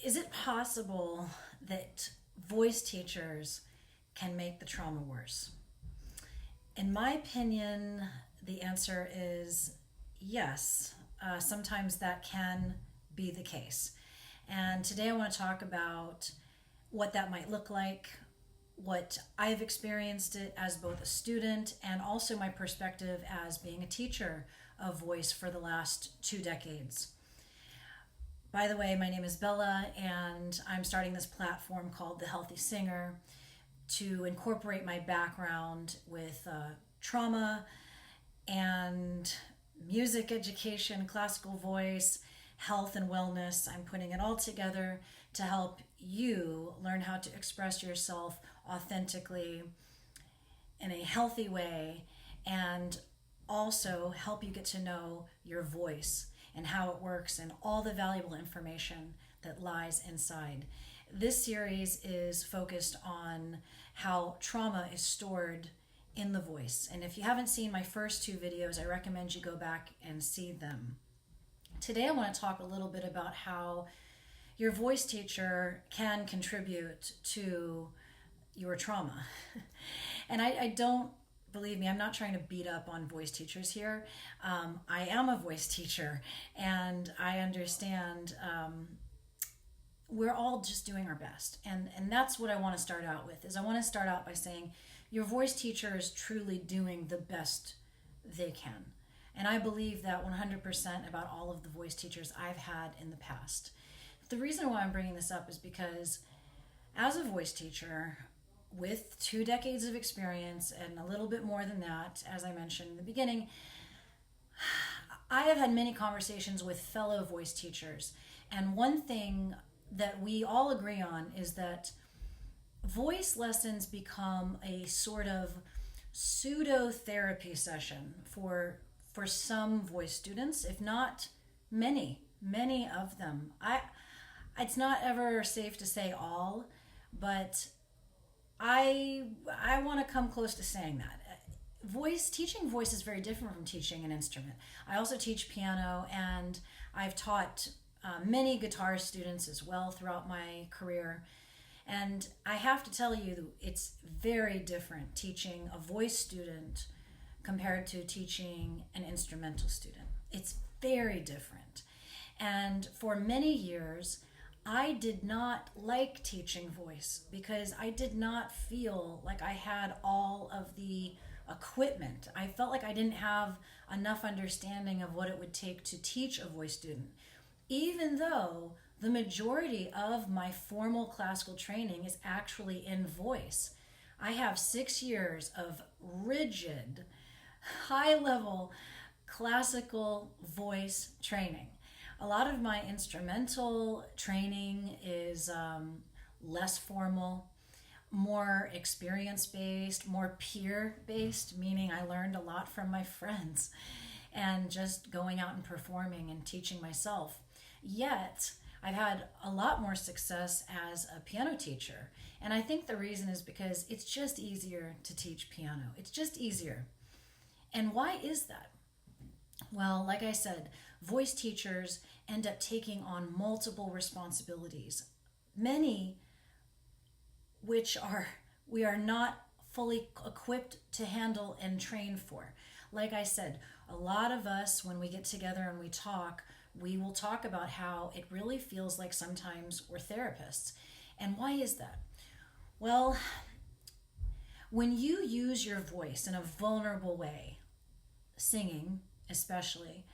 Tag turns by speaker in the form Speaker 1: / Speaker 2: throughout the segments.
Speaker 1: Is it possible that voice teachers can make the trauma worse? In my opinion, the answer is yes. Sometimes that can be the case. And today I want to talk about what that might look like, what I've experienced it as both a student and also my perspective as being a teacher of voice for the last 2 decades. By the way, my name is Bella, and I'm starting this platform called The Healthy Singer to incorporate my background with trauma and music education, classical voice, health and wellness. I'm putting it all together to help you learn how to express yourself authentically in a healthy way and also help you get to know your voice and how it works and all the valuable information that lies inside. This series is focused on how trauma is stored in the voice. And if you haven't seen my first two videos, I recommend you go back and see them. Today I want to talk a little bit about how your voice teacher can contribute to your trauma. And I don't, believe me, I'm not trying to beat up on voice teachers here. I am a voice teacher, and I understand we're all just doing our best. And that's what I want to start out with, is I want to start out by saying your voice teacher is truly doing the best they can. And I believe that 100% about all of the voice teachers I've had in the past. The reason why I'm bringing this up is because as a voice teacher with 2 decades of experience and a little bit more than that, as I mentioned in the beginning, I have had many conversations with fellow voice teachers. And one thing that we all agree on is that voice lessons become a sort of pseudo therapy session for some voice students, if not many of them. It's not ever safe to say all, but I want to come close to saying that. Teaching voice is very different from teaching an instrument. I also teach piano, and I've taught many guitar students as well throughout my career. And I have to tell you, it's very different teaching a voice student compared to teaching an instrumental student. It's very different. And for many years, I did not like teaching voice because I did not feel like I had all of the equipment. I felt like I didn't have enough understanding of what it would take to teach a voice student, even though the majority of my formal classical training is actually in voice. I have 6 years of rigid, high-level classical voice training. A lot of my instrumental training is less formal, more experience-based, more peer-based, meaning I learned a lot from my friends and just going out and performing and teaching myself. Yet, I've had a lot more success as a piano teacher. And I think the reason is because it's just easier to teach piano. It's just easier. And why is that? Well, like I said, voice teachers end up taking on multiple responsibilities, many which we are not fully equipped to handle and train for. Like I said, a lot of us, when we get together and we talk, we will talk about how it really feels like sometimes we're therapists. And why is that? Well, when you use your voice in a vulnerable way, singing especially,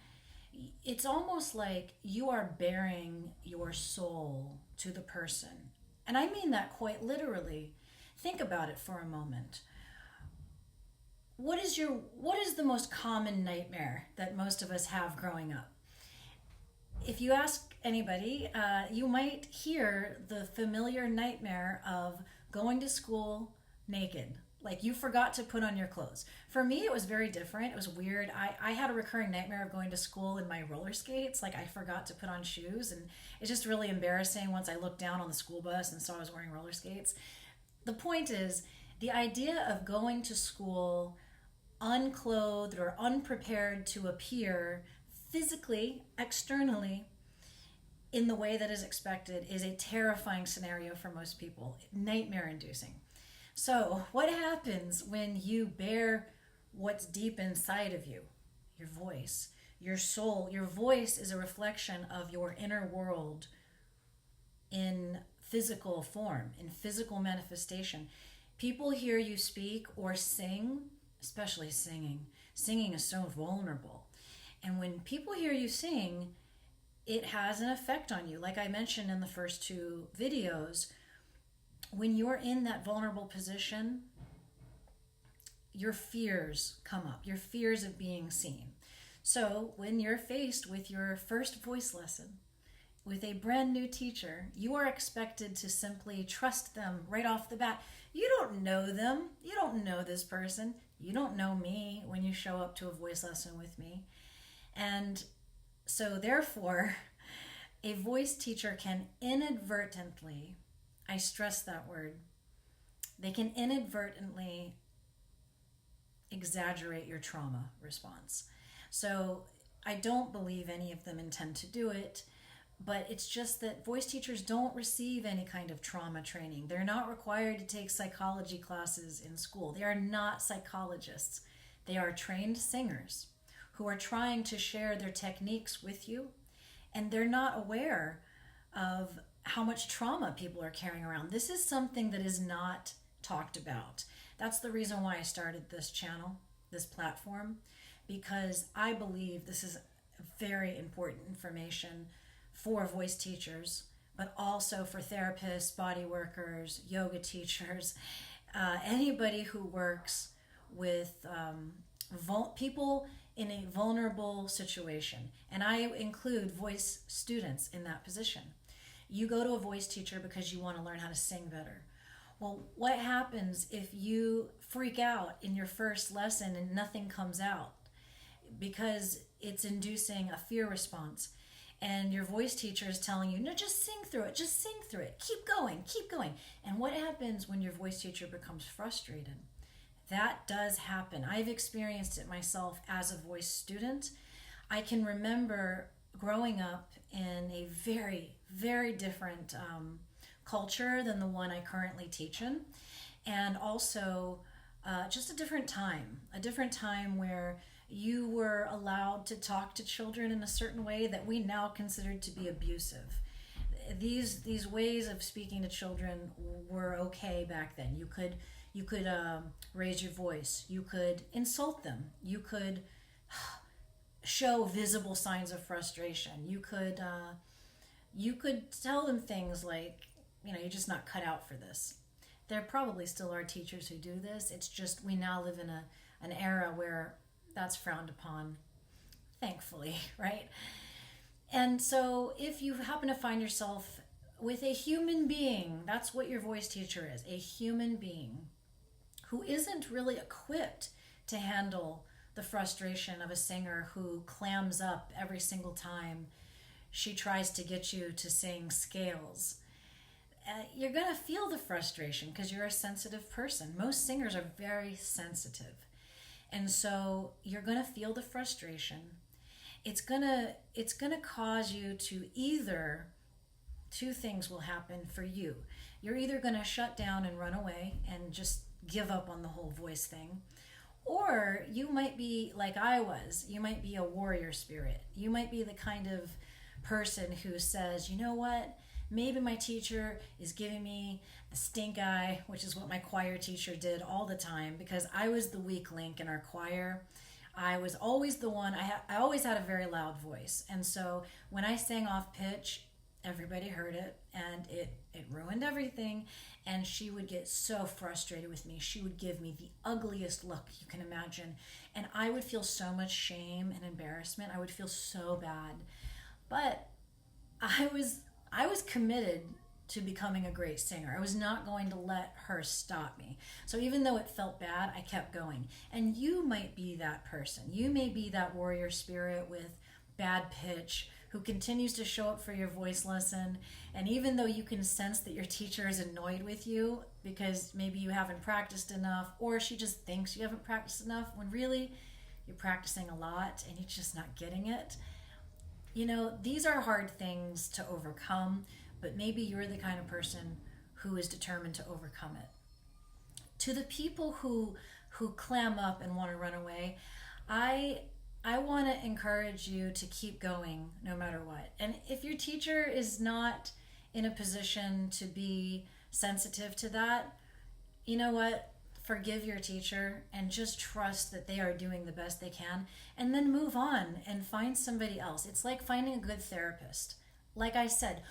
Speaker 1: it's almost like you are bearing your soul to the person. And I mean that quite literally. Think about it for a moment. What is the most common nightmare that most of us have growing up? If you ask anybody, you might hear the familiar nightmare of going to school naked. Like you forgot to put on your clothes. For me, it was very different. It was weird. I had a recurring nightmare of going to school in my roller skates. Like I forgot to put on shoes, and it's just really embarrassing once I looked down on the school bus and saw I was wearing roller skates. The point is, the idea of going to school unclothed or unprepared to appear physically, externally, in the way that is expected is a terrifying scenario for most people, nightmare inducing. So, what happens when you bear what's deep inside of you? Your voice, your soul. Your voice is a reflection of your inner world in physical form, in physical manifestation. People hear you speak or sing, especially singing. Singing is so vulnerable. And when people hear you sing, it has an effect on you. Like I mentioned in the first two videos, when you're in that vulnerable position, your fears come up, your fears of being seen. So when you're faced with your first voice lesson with a brand new teacher, you are expected to simply trust them right off the bat. You don't know them. You don't know this person. You don't know me when you show up to a voice lesson with me. And so therefore, a voice teacher can inadvertently, I stress that word, they can inadvertently exaggerate your trauma response. So I don't believe any of them intend to do it, but it's just that voice teachers don't receive any kind of trauma training. They're not required to take psychology classes in school. They are not psychologists. They are trained singers who are trying to share their techniques with you, and they're not aware of how much trauma people are carrying around. This is something that is not talked about. That's the reason why I started this channel, this platform, because I believe this is very important information for voice teachers, but also for therapists, body workers, yoga teachers, anybody who works with people in a vulnerable situation. And I include voice students in that position. You go to a voice teacher because you want to learn how to sing better. Well, what happens if you freak out in your first lesson and nothing comes out? Because it's inducing a fear response. And your voice teacher is telling you, no, just sing through it, just sing through it, keep going, keep going. And what happens when your voice teacher becomes frustrated? That does happen. I've experienced it myself as a voice student. I can remember growing up in a very, very different culture than the one I currently teach in. And also just a different time where you were allowed to talk to children in a certain way that we now consider to be abusive. These ways of speaking to children were okay back then. You could raise your voice. You could insult them. You could show visible signs of frustration. You could tell them things like, you're just not cut out for this. There probably still are teachers who do this. It's just we now live in an era where that's frowned upon, thankfully, right? And so if you happen to find yourself with a human being, that's what your voice teacher is, a human being who isn't really equipped to handle the frustration of a singer who clams up every single time she tries to get you to sing scales. You're going to feel the frustration because you're a sensitive person. Most singers are very sensitive. And so you're going to feel the frustration. It's going to cause you to either, two things will happen for you. You're either going to shut down and run away and just give up on the whole voice thing, or you might be like I was. You might be a warrior spirit. You might be the kind of person who says, you know what? Maybe my teacher is giving me the stink eye, which is what my choir teacher did all the time, because I was the weak link in our choir. I was always the one, I always had a very loud voice. And so when I sang off pitch, everybody heard it, and it ruined everything. And she would get so frustrated with me. She would give me the ugliest look you can imagine. And I would feel so much shame and embarrassment. I would feel so bad. But I was committed to becoming a great singer. I was not going to let her stop me. So even though it felt bad, I kept going. And you might be that person. You may be that warrior spirit with bad pitch who continues to show up for your voice lesson. And even though you can sense that your teacher is annoyed with you because maybe you haven't practiced enough, or she just thinks you haven't practiced enough, when really you're practicing a lot and you're just not getting it, These are hard things to overcome, but maybe you're the kind of person who is determined to overcome it. To the people who clam up and want to run away, I want to encourage you to keep going no matter what. And if your teacher is not in a position to be sensitive to that, you know what? Forgive your teacher and just trust that they are doing the best they can, and then move on and find somebody else. It's like finding a good therapist. Like I said,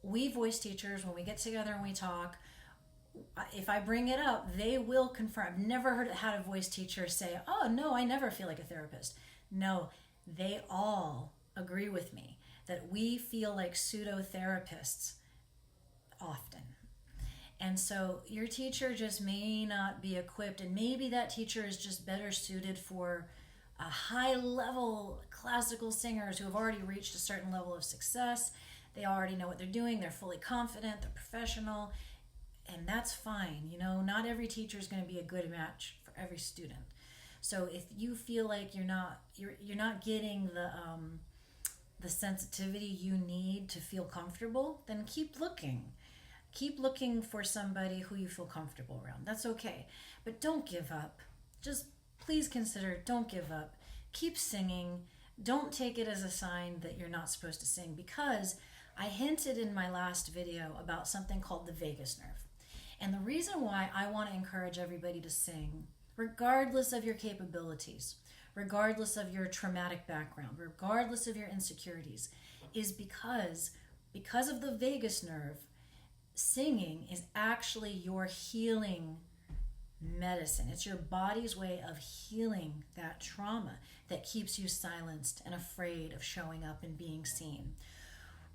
Speaker 1: we voice teachers, when we get together and we talk, if I bring it up, they will confirm. I've never had a voice teacher say, "Oh, no, I never feel like a therapist." No, they all agree with me that we feel like pseudo therapists often. And so your teacher just may not be equipped, and maybe that teacher is just better suited for a high level classical singers who have already reached a certain level of success. They already know what they're doing, they're fully confident, they're professional, and that's fine. Not every teacher is going to be a good match for every student. So if you feel like you're not getting the sensitivity you need to feel comfortable, then keep looking. Keep looking for somebody who you feel comfortable around. That's okay. But don't give up. Just please consider, don't give up. Keep singing. Don't take it as a sign that you're not supposed to sing, because I hinted in my last video about something called the vagus nerve. And the reason why I want to encourage everybody to sing, regardless of your capabilities, regardless of your traumatic background, regardless of your insecurities, is because of the vagus nerve. Singing is actually your healing medicine. It's your body's way of healing that trauma that keeps you silenced and afraid of showing up and being seen.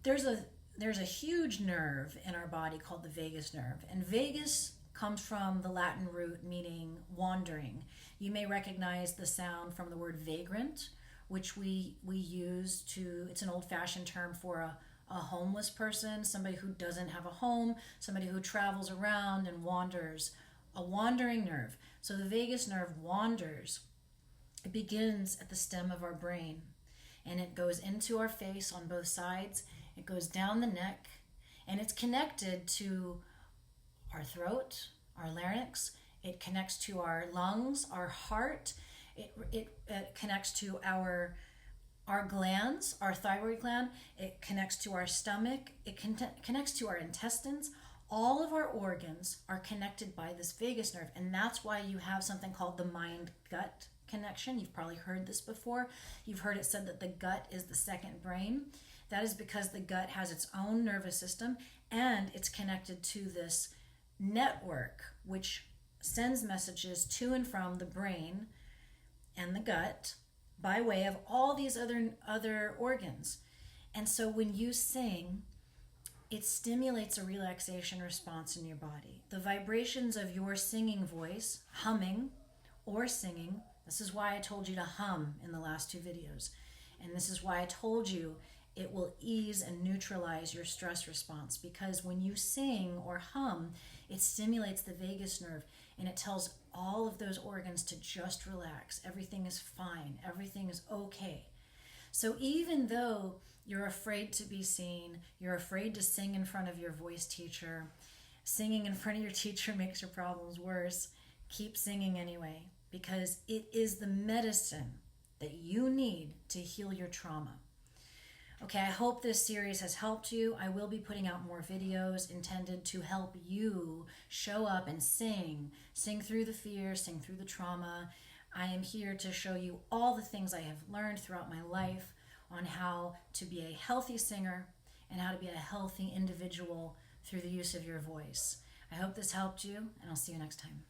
Speaker 1: There's a huge nerve in our body called the vagus nerve, and vagus comes from the Latin root meaning wandering. You may recognize the sound from the word vagrant, which we use it's an old-fashioned term for a homeless person, somebody who doesn't have a home, somebody who travels around and wanders, a wandering nerve. So the vagus nerve wanders. It begins at the stem of our brain, and it goes into our face on both sides. It goes down the neck, and it's connected to our throat, our larynx. It connects to our lungs, our heart. It connects to our glands, our thyroid gland. It connects to our stomach. It connects to our intestines. All of our organs are connected by this vagus nerve, and that's why you have something called the mind-gut connection. You've probably heard this before. You've heard it said that the gut is the second brain. That is because the gut has its own nervous system, and it's connected to this network which sends messages to and from the brain and the gut by way of all these other organs. And so when you sing, it stimulates a relaxation response in your body. The vibrations of your singing voice, humming or singing, this is why I told you to hum in the last two videos. And this is why I told you it will ease and neutralize your stress response, because when you sing or hum, it stimulates the vagus nerve, and it tells all of those organs to just relax. Everything is fine. Everything is okay. So even though you're afraid to be seen, you're afraid to sing in front of your voice teacher, singing in front of your teacher makes your problems worse, keep singing anyway, because it is the medicine that you need to heal your trauma. Okay, I hope this series has helped you. I will be putting out more videos intended to help you show up and sing through the fear, sing through the trauma. I am here to show you all the things I have learned throughout my life on how to be a healthy singer and how to be a healthy individual through the use of your voice. I hope this helped you, and I'll see you next time.